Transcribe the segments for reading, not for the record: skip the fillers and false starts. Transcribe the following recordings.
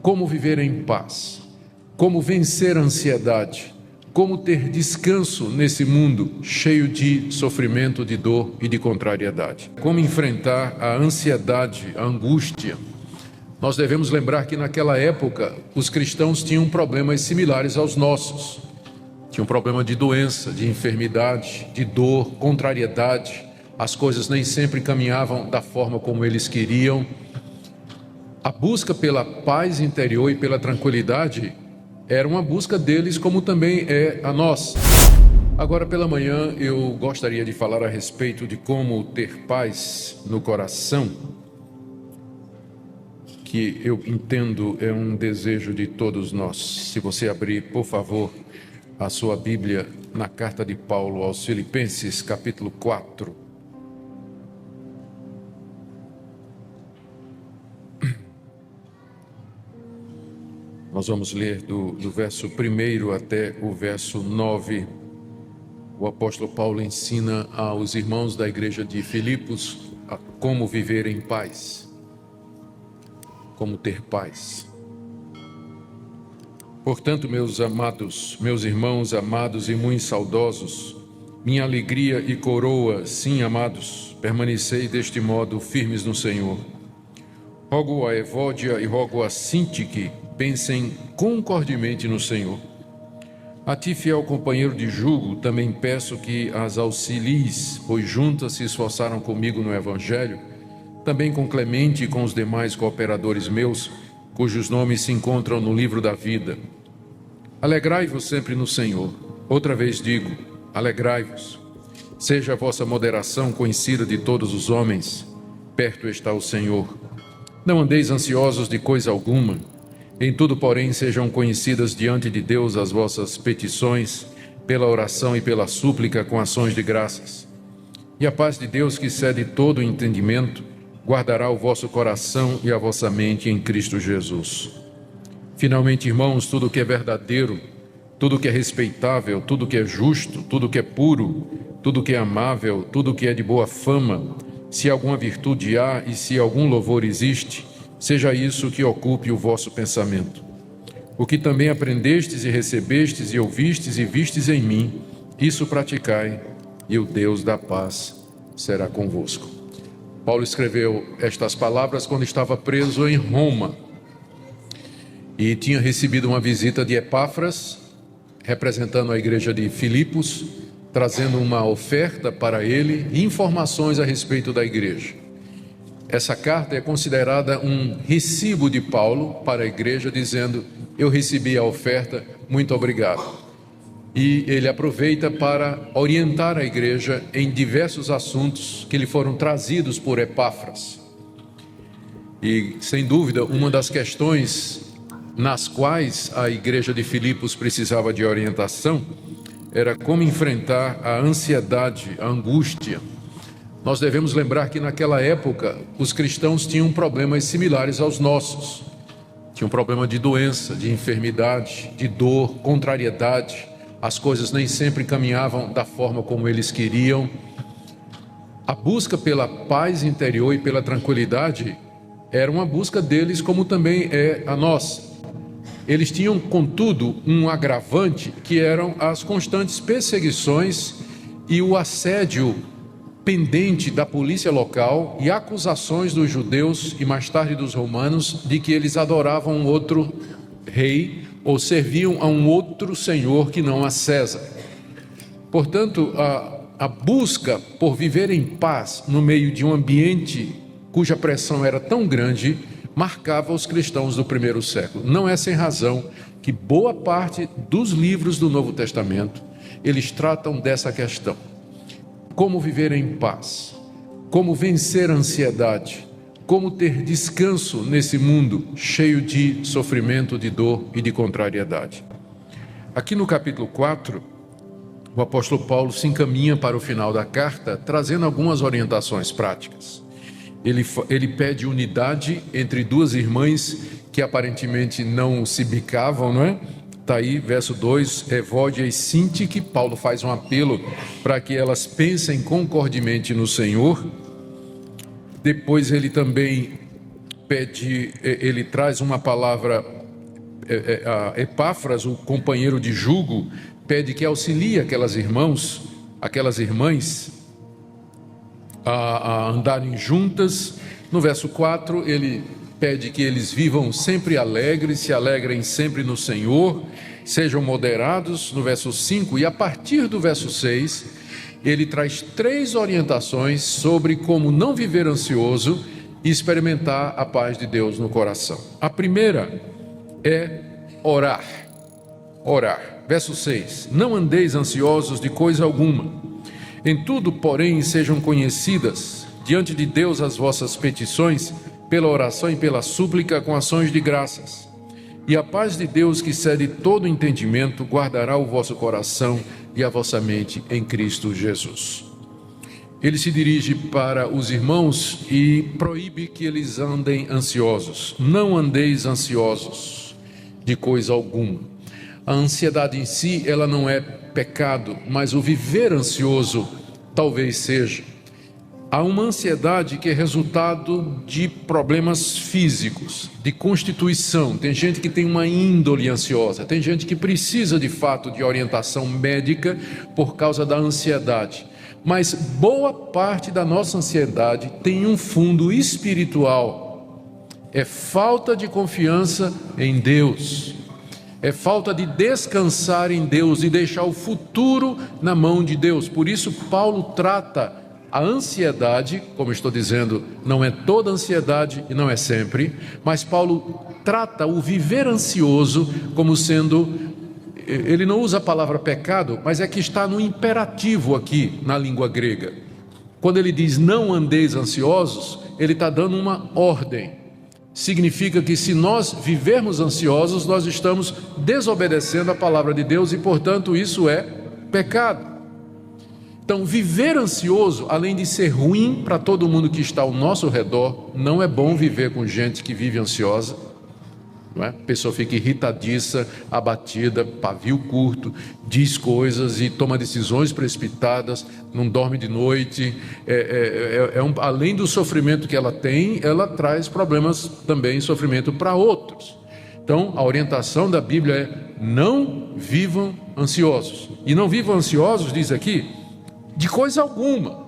como viver em paz, como vencer a ansiedade, como ter descanso nesse mundo cheio de sofrimento, de dor e de contrariedade. Como enfrentar a ansiedade, a angústia. Nós devemos lembrar que naquela época os cristãos tinham problemas similares aos nossos. Tinham problema de doença, de enfermidade, de dor, contrariedade. As coisas nem sempre caminhavam da forma como eles queriam. A busca pela paz interior e pela tranquilidade era uma busca deles, como também é a nossa. Agora pela manhã eu gostaria de falar a respeito de como ter paz no coração, que eu entendo é um desejo de todos nós. Se você abrir, por favor, a sua Bíblia na carta de Paulo aos Filipenses, capítulo 4. Nós vamos ler do verso 1 até o verso 9. O apóstolo Paulo ensina aos irmãos da igreja de Filipos a como viver em paz, como ter paz. Portanto, meus amados, meus irmãos amados e muito saudosos, minha alegria e coroa, sim, amados, permanecei deste modo firmes no Senhor. Rogo a Evódia e rogo a Sintique, pensem concordemente no Senhor. A ti, fiel companheiro de jugo, também peço que as auxilies, pois juntas se esforçaram comigo no Evangelho, também com Clemente e com os demais cooperadores meus, cujos nomes se encontram no livro da vida. Alegrai-vos sempre no Senhor. Outra vez digo, alegrai-vos. Seja a vossa moderação conhecida de todos os homens. Perto está o Senhor. Não andeis ansiosos de coisa alguma. Em tudo, porém, sejam conhecidas diante de Deus as vossas petições, pela oração e pela súplica com ações de graças. E a paz de Deus, que excede todo o entendimento, guardará o vosso coração e a vossa mente em Cristo Jesus. Finalmente, irmãos, tudo que é verdadeiro, tudo que é respeitável, tudo que é justo, tudo que é puro, tudo que é amável, tudo que é de boa fama, se alguma virtude há e se algum louvor existe, seja isso que ocupe o vosso pensamento. O que também aprendestes e recebestes e ouvistes e vistes em mim, isso praticai, e o Deus da paz será convosco. Paulo escreveu estas palavras quando estava preso em Roma e tinha recebido uma visita de Epáfras, representando a igreja de Filipos, trazendo uma oferta para ele e informações a respeito da igreja. Essa carta é considerada um recibo de Paulo para a igreja, dizendo: eu recebi a oferta, muito obrigado. E ele aproveita para orientar a igreja em diversos assuntos que lhe foram trazidos por Epáfras. E, sem dúvida, uma das questões nas quais a igreja de Filipos precisava de orientação era como enfrentar a ansiedade, a angústia. Nós devemos lembrar que naquela época os cristãos tinham problemas similares aos nossos. Tinham problema de doença, de enfermidade, de dor, contrariedade. As coisas nem sempre caminhavam da forma como eles queriam. A busca pela paz interior e pela tranquilidade era uma busca deles, como também é a nossa. Eles tinham, contudo, um agravante, que eram as constantes perseguições e o assédio pendente da polícia local e acusações dos judeus e mais tarde dos romanos de que eles adoravam um outro rei ou serviam a um outro senhor que não a César. Portanto, a busca por viver em paz no meio de um ambiente cuja pressão era tão grande marcava os cristãos do primeiro século. Não é sem razão que boa parte dos livros do Novo Testamento eles tratam dessa questão. Como viver em paz, como vencer a ansiedade, como ter descanso nesse mundo cheio de sofrimento, de dor e de contrariedade. Aqui no capítulo 4, o apóstolo Paulo se encaminha para o final da carta, trazendo algumas orientações práticas. Ele pede unidade entre duas irmãs que aparentemente não se bicavam, não é? Está aí, verso 2, Evódia e Sintique, Paulo faz um apelo para que elas pensem concordemente no Senhor. Depois ele também ele traz uma palavra Epáfras, o companheiro de jugo, pede que auxilie aquelas irmãs a andarem juntas. No verso 4, ele pede que eles vivam sempre alegres, se alegrem sempre no Senhor, sejam moderados, no verso 5, e a partir do verso 6, ele traz 3 orientações sobre como não viver ansioso e experimentar a paz de Deus no coração. A primeira é orar. Verso 6, não andeis ansiosos de coisa alguma, em tudo, porém, sejam conhecidas diante de Deus as vossas petições, pela oração e pela súplica com ações de graças. E a paz de Deus, que excede todo entendimento, guardará o vosso coração e a vossa mente em Cristo Jesus. Ele se dirige para os irmãos e proíbe que eles andem ansiosos. Não andeis ansiosos de coisa alguma. A ansiedade em si, ela não é pecado, mas o viver ansioso talvez seja. Há uma ansiedade que é resultado de problemas físicos, de constituição. Tem gente que tem uma índole ansiosa, tem gente que precisa de fato de orientação médica por causa da ansiedade. Mas boa parte da nossa ansiedade tem um fundo espiritual. É falta de confiança em Deus. É falta de descansar em Deus e deixar o futuro na mão de Deus. Por isso Paulo trata a ansiedade, como estou dizendo, não é toda ansiedade e não é sempre, mas Paulo trata o viver ansioso como sendo, ele não usa a palavra pecado, mas é que está no imperativo aqui na língua grega. Quando ele diz não andeis ansiosos, ele está dando uma ordem. Significa que se nós vivermos ansiosos, nós estamos desobedecendo a palavra de Deus e, portanto, isso é pecado. Então, viver ansioso, além de ser ruim para todo mundo que está ao nosso redor, não é bom viver com gente que vive ansiosa, não é? A pessoa fica irritadiça, abatida, pavio curto, diz coisas e toma decisões precipitadas, não dorme de noite. Além do sofrimento que ela tem, ela traz problemas também, sofrimento para outros. Então, a orientação da Bíblia é: não vivam ansiosos. E não vivam ansiosos, diz aqui, de coisa alguma.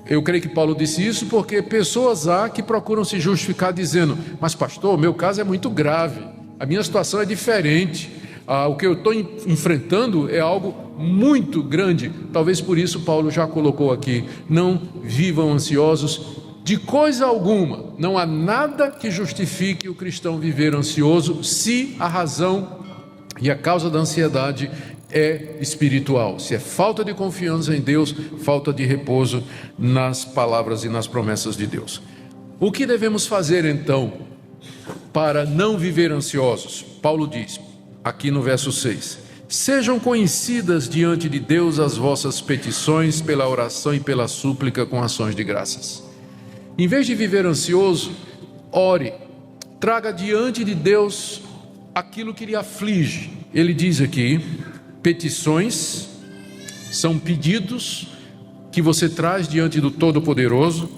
Eu creio que Paulo disse isso porque pessoas há que procuram se justificar dizendo: mas pastor, meu caso é muito grave, a minha situação é diferente, o que eu estou enfrentando é algo muito grande. Talvez por isso Paulo já colocou aqui: não vivam ansiosos de coisa alguma. Não há nada que justifique o cristão viver ansioso se a razão e a causa da ansiedade é espiritual, se é falta de confiança em Deus, falta de repouso nas palavras e nas promessas de Deus. O que devemos fazer então para não viver ansiosos? Paulo diz aqui no verso 6: sejam conhecidas diante de Deus as vossas petições pela oração e pela súplica com ações de graças. Em vez de viver ansioso, ore, traga diante de Deus aquilo que lhe aflige. Ele diz aqui: petições são pedidos que você traz diante do Todo-Poderoso.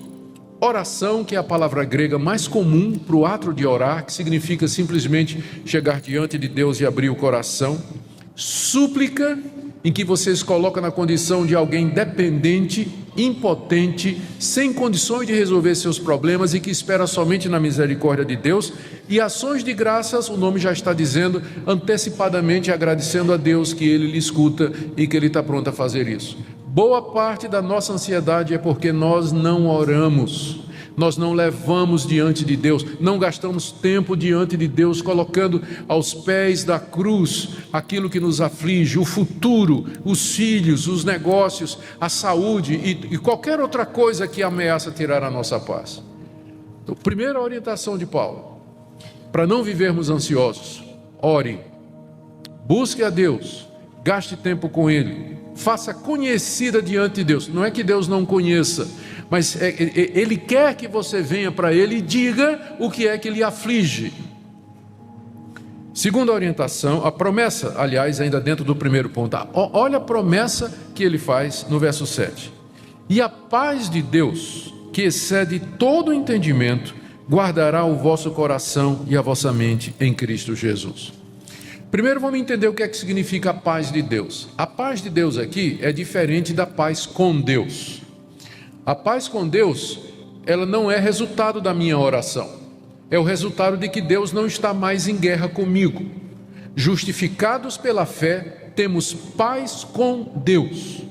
Oração, que é a palavra grega mais comum para o ato de orar, que significa simplesmente chegar diante de Deus e abrir o coração. Súplica, em que você se coloca na condição de alguém dependente, impotente, sem condições de resolver seus problemas e que espera somente na misericórdia de Deus. E ações de graças, o nome já está dizendo, antecipadamente agradecendo a Deus que Ele lhe escuta e que Ele está pronto a fazer isso. Boa parte da nossa ansiedade é porque nós não oramos, nós não levamos diante de Deus, não gastamos tempo diante de Deus, colocando aos pés da cruz aquilo que nos aflige, o futuro, os filhos, os negócios, a saúde e qualquer outra coisa que ameaça tirar a nossa paz. Então, primeira orientação de Paulo, para não vivermos ansiosos: ore, busque a Deus, gaste tempo com Ele, faça conhecida diante de Deus. Não é que Deus não conheça, mas Ele quer que você venha para Ele e diga o que é que lhe aflige. Segunda orientação, a promessa, aliás, ainda dentro do primeiro ponto, olha a promessa que ele faz no verso 7: e a paz de Deus, que excede todo entendimento, guardará o vosso coração e a vossa mente em Cristo Jesus. Primeiro vamos entender o que é que significa a paz de Deus. A paz de Deus aqui é diferente da paz com Deus. A paz com Deus, ela não é resultado da minha oração. É o resultado de que Deus não está mais em guerra comigo. Justificados pela fé, temos paz com Deus.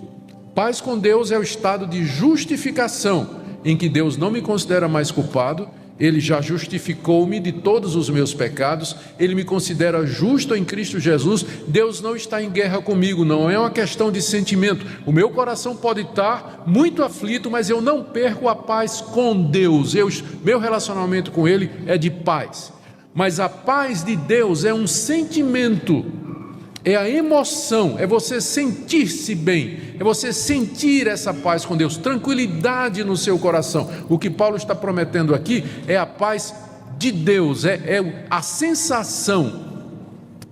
Paz com Deus é o estado de justificação, em que Deus não me considera mais culpado, Ele já justificou-me de todos os meus pecados, Ele me considera justo em Cristo Jesus. Deus não está em guerra comigo, não é uma questão de sentimento. O meu coração pode estar muito aflito, mas eu não perco a paz com Deus. Meu relacionamento com Ele é de paz. Mas a paz de Deus é um sentimento, é a emoção, é você sentir-se bem, é você sentir essa paz com Deus, tranquilidade no seu coração. O que Paulo está prometendo aqui é a paz de Deus, é a sensação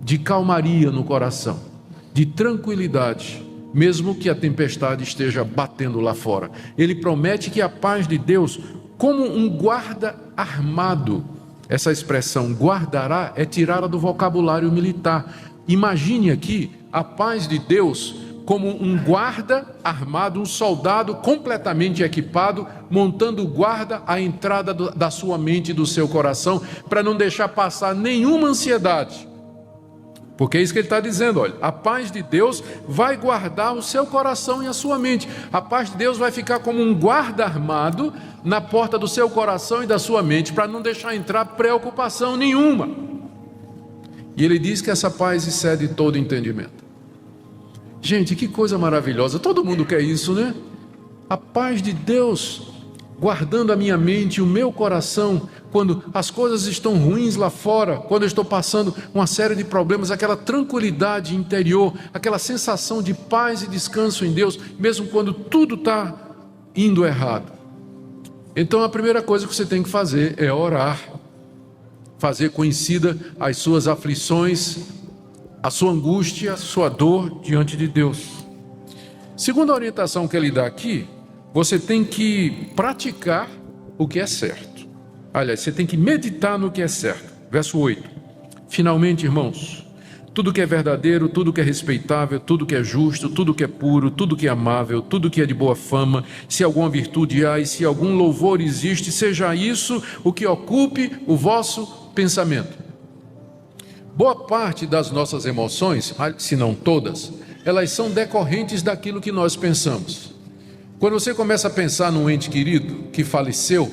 de calmaria no coração, de tranquilidade, mesmo que a tempestade esteja batendo lá fora. Ele promete que a paz de Deus, como um guarda armado, essa expressão guardará é tirada do vocabulário militar. Imagine aqui a paz de Deus como um guarda armado, um soldado completamente equipado, montando guarda à entrada da sua mente e do seu coração, para não deixar passar nenhuma ansiedade. Porque é isso que ele está dizendo, olha, a paz de Deus vai guardar o seu coração e a sua mente. A paz de Deus vai ficar como um guarda armado na porta do seu coração e da sua mente, para não deixar entrar preocupação nenhuma. E ele diz que essa paz excede todo entendimento. Gente, que coisa maravilhosa, todo mundo quer isso, né? A paz de Deus guardando a minha mente e o meu coração, quando as coisas estão ruins lá fora, quando eu estou passando uma série de problemas, aquela tranquilidade interior, aquela sensação de paz e descanso em Deus, mesmo quando tudo está indo errado. Então a primeira coisa que você tem que fazer é orar, fazer conhecida as suas aflições, a sua angústia, a sua dor diante de Deus. Segunda orientação que ele dá aqui, você tem que praticar o que é certo. Aliás, você tem que meditar no que é certo. Verso 8. Finalmente, irmãos, tudo que é verdadeiro, tudo que é respeitável, tudo que é justo, tudo que é puro, tudo que é amável, tudo que é de boa fama, se alguma virtude há e se algum louvor existe, seja isso o que ocupe o vosso pensamento. Boa parte das nossas emoções, se não todas, elas são decorrentes daquilo que nós pensamos. Quando você começa a pensar num ente querido que faleceu,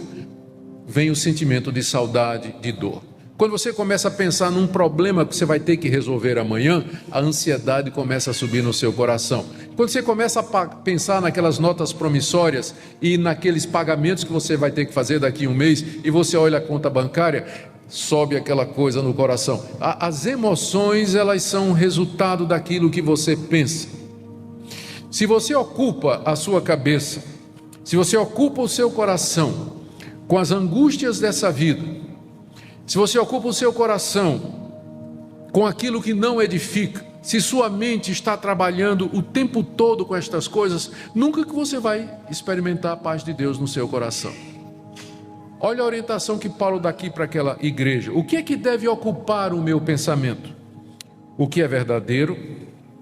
vem o sentimento de saudade, de dor. Quando você começa a pensar num problema que você vai ter que resolver amanhã, a ansiedade começa a subir no seu coração. Quando você começa a pensar naquelas notas promissórias e naqueles pagamentos que você vai ter que fazer daqui a um mês, e você olha a conta bancária, sobe aquela coisa no coração. As emoções, elas são resultado daquilo que você pensa. Se você ocupa a sua cabeça, se você ocupa o seu coração com as angústias dessa vida, se você ocupa o seu coração com aquilo que não edifica, se sua mente está trabalhando o tempo todo com estas coisas, nunca que você vai experimentar a paz de Deus no seu coração. Olha a orientação que Paulo dá aqui para aquela igreja. O que é que deve ocupar o meu pensamento? O que é verdadeiro,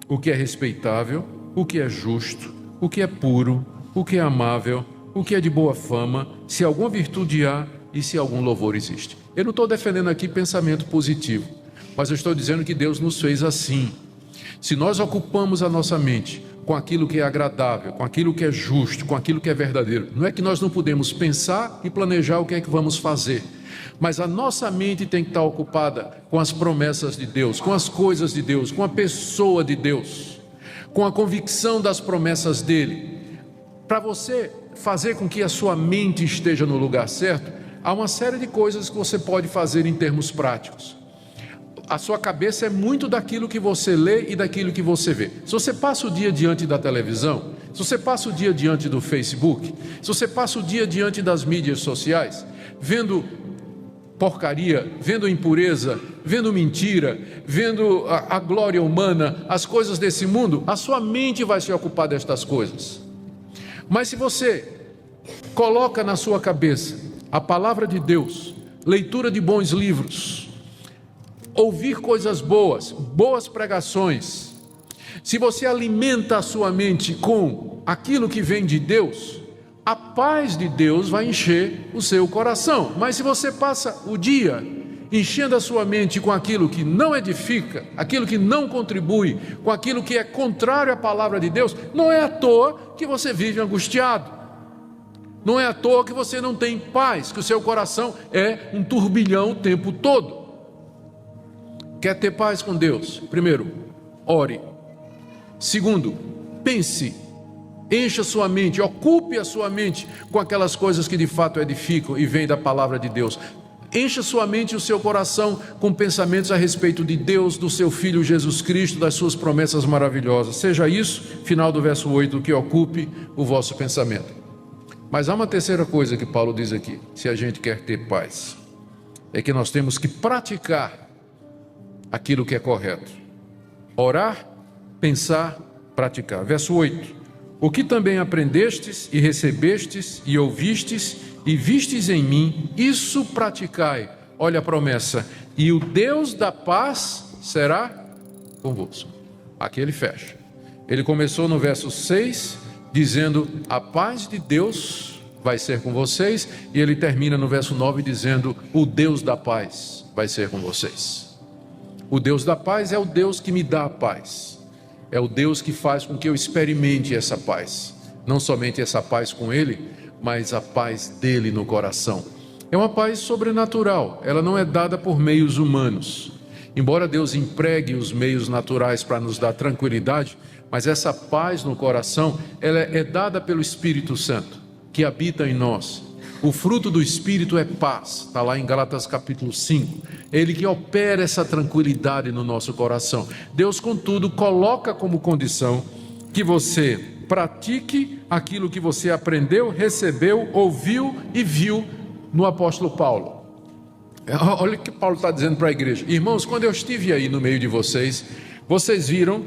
o que é respeitável, o que é justo, o que é puro, o que é amável, o que é de boa fama, se alguma virtude há e se algum louvor existe. Eu não estou defendendo aqui pensamento positivo, mas eu estou dizendo que Deus nos fez assim. Se nós ocupamos a nossa mente com aquilo que é agradável, com aquilo que é justo, com aquilo que é verdadeiro, não é que nós não podemos pensar e planejar o que é que vamos fazer, mas a nossa mente tem que estar ocupada com as promessas de Deus, com as coisas de Deus, com a pessoa de Deus, com a convicção das promessas dele. Para você fazer com que a sua mente esteja no lugar certo, há uma série de coisas que você pode fazer em termos práticos. A sua cabeça é muito daquilo que você lê e daquilo que você vê. Se você passa o dia diante da televisão, se você passa o dia diante do Facebook, se você passa o dia diante das mídias sociais, vendo porcaria, vendo impureza, vendo mentira, vendo a glória humana, as coisas desse mundo, a sua mente vai se ocupar destas coisas. Mas se você coloca na sua cabeça a palavra de Deus, leitura de bons livros, ouvir coisas boas, boas pregações. Se você alimenta a sua mente com aquilo que vem de Deus, a paz de Deus vai encher o seu coração. Mas se você passa o dia enchendo a sua mente com aquilo que não edifica, aquilo que não contribui, com aquilo que é contrário à palavra de Deus, não é à toa que você vive angustiado. Não é à toa que você não tem paz, que o seu coração é um turbilhão o tempo todo. Quer ter paz com Deus? Primeiro, ore. Segundo, pense, encha sua mente, ocupe a sua mente com aquelas coisas que de fato edificam e vêm da palavra de Deus. Encha sua mente e o seu coração com pensamentos a respeito de Deus, do seu Filho Jesus Cristo, das suas promessas maravilhosas. Seja isso, final do verso 8, que ocupe o vosso pensamento. Mas há uma terceira coisa que Paulo diz aqui, se a gente quer ter paz, é que nós temos que praticar aquilo que é correto. Orar, pensar, praticar. Verso 8. O que também aprendestes e recebestes e ouvistes e vistes em mim, isso praticai. Olha a promessa. E o Deus da paz será convosco. Aqui ele fecha. Ele começou no verso 6, dizendo: a paz de Deus vai ser com vocês. E ele termina no verso 9 dizendo: o Deus da paz vai ser com vocês. O Deus da paz é o Deus que me dá a paz. É o Deus que faz com que eu experimente essa paz. Não somente essa paz com Ele, mas a paz dele no coração. É uma paz sobrenatural. Ela não é dada por meios humanos. Embora Deus empregue os meios naturais para nos dar tranquilidade, mas essa paz no coração, ela é dada pelo Espírito Santo, que habita em nós. O fruto do Espírito é paz, está lá em Gálatas capítulo 5. É Ele que opera essa tranquilidade no nosso coração. Deus, contudo, coloca como condição que você pratique aquilo que você aprendeu, recebeu, ouviu e viu no apóstolo Paulo. Olha o que Paulo está dizendo para a igreja. Irmãos, quando eu estive aí no meio de vocês, vocês viram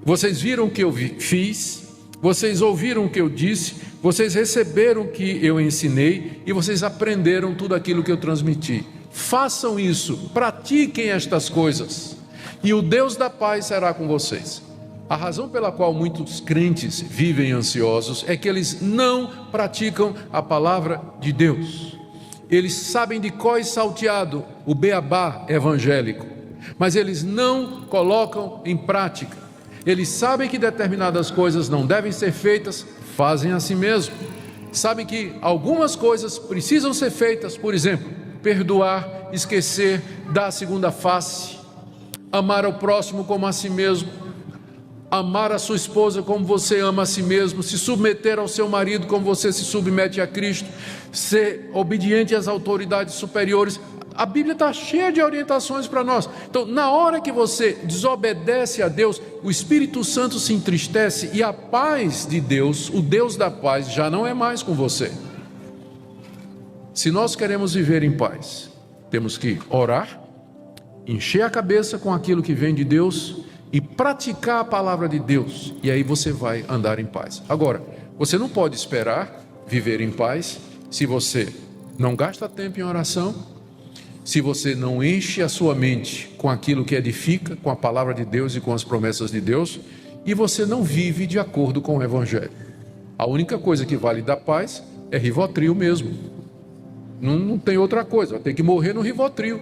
o que eu fiz, vocês ouviram o que eu disse, vocês receberam o que eu ensinei e vocês aprenderam tudo aquilo que eu transmiti. Façam isso, pratiquem estas coisas e o Deus da paz será com vocês. A razão pela qual muitos crentes vivem ansiosos é que eles não praticam a palavra de Deus. Eles sabem de cor e salteado o beabá evangélico, mas eles não colocam em prática. Eles sabem que determinadas coisas não devem ser feitas, fazem assim mesmo. Sabem que algumas coisas precisam ser feitas, por exemplo, perdoar, esquecer, dar a segunda face, amar ao próximo como a si mesmo, amar a sua esposa como você ama a si mesmo, se submeter ao seu marido como você se submete a Cristo, ser obediente às autoridades superiores. A Bíblia está cheia de orientações para nós. Então, na hora que você desobedece a Deus, o Espírito Santo se entristece e a paz de Deus, o Deus da paz, já não é mais com você. Se nós queremos viver em paz, temos que orar, encher a cabeça com aquilo que vem de Deus e praticar a palavra de Deus, e aí você vai andar em paz. Agora, você não pode esperar viver em paz se você não gasta tempo em oração, se você não enche a sua mente com aquilo que edifica, com a palavra de Deus e com as promessas de Deus, e você não vive de acordo com o Evangelho. A única coisa que vale dar paz é Rivotril mesmo. Não tem outra coisa, vai ter que morrer no Rivotril.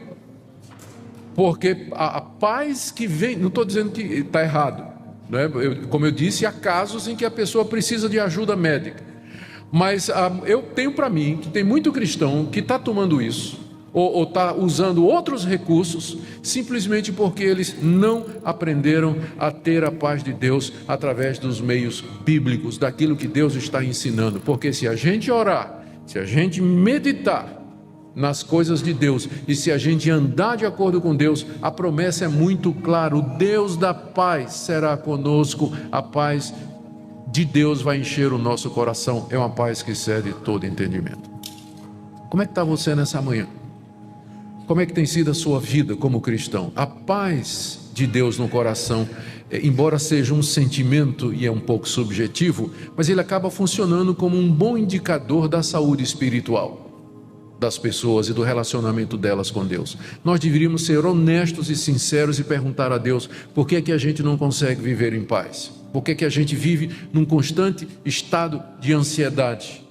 Porque a paz que vem, não estou dizendo que está errado, né? Como eu disse, há casos em que a pessoa precisa de ajuda médica. Mas eu tenho para mim que tem muito cristão que está tomando isso, ou está usando outros recursos, simplesmente porque eles não aprenderam a ter a paz de Deus através dos meios bíblicos, daquilo que Deus está ensinando. Porque se a gente orar, se a gente meditar nas coisas de Deus, e se a gente andar de acordo com Deus, a promessa é muito clara: o Deus da paz será conosco, a paz de Deus vai encher o nosso coração, é uma paz que excede todo entendimento. Como é que está você nessa manhã? Como é que tem sido a sua vida como cristão? A paz de Deus no coração, embora seja um sentimento e é um pouco subjetivo, mas ele acaba funcionando como um bom indicador da saúde espiritual. das pessoas e do relacionamento delas com Deus. Nós deveríamos ser honestos e sinceros e perguntar a Deus: por que é que a gente não consegue viver em paz? Por que é que a gente vive num constante estado de ansiedade?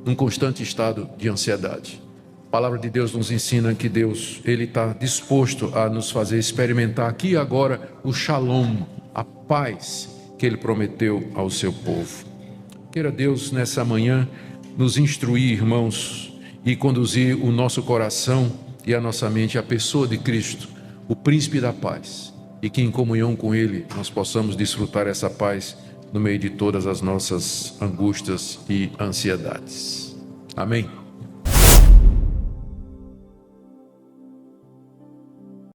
Num constante estado de ansiedade. A palavra de Deus nos ensina que Deus, Ele está disposto a nos fazer experimentar aqui e agora o shalom, a paz que Ele prometeu ao seu povo. Queira Deus nessa manhã nos instruir, irmãos, e conduzir o nosso coração e a nossa mente à pessoa de Cristo, o príncipe da paz, e que em comunhão com Ele nós possamos desfrutar essa paz no meio de todas as nossas angústias e ansiedades. Amém?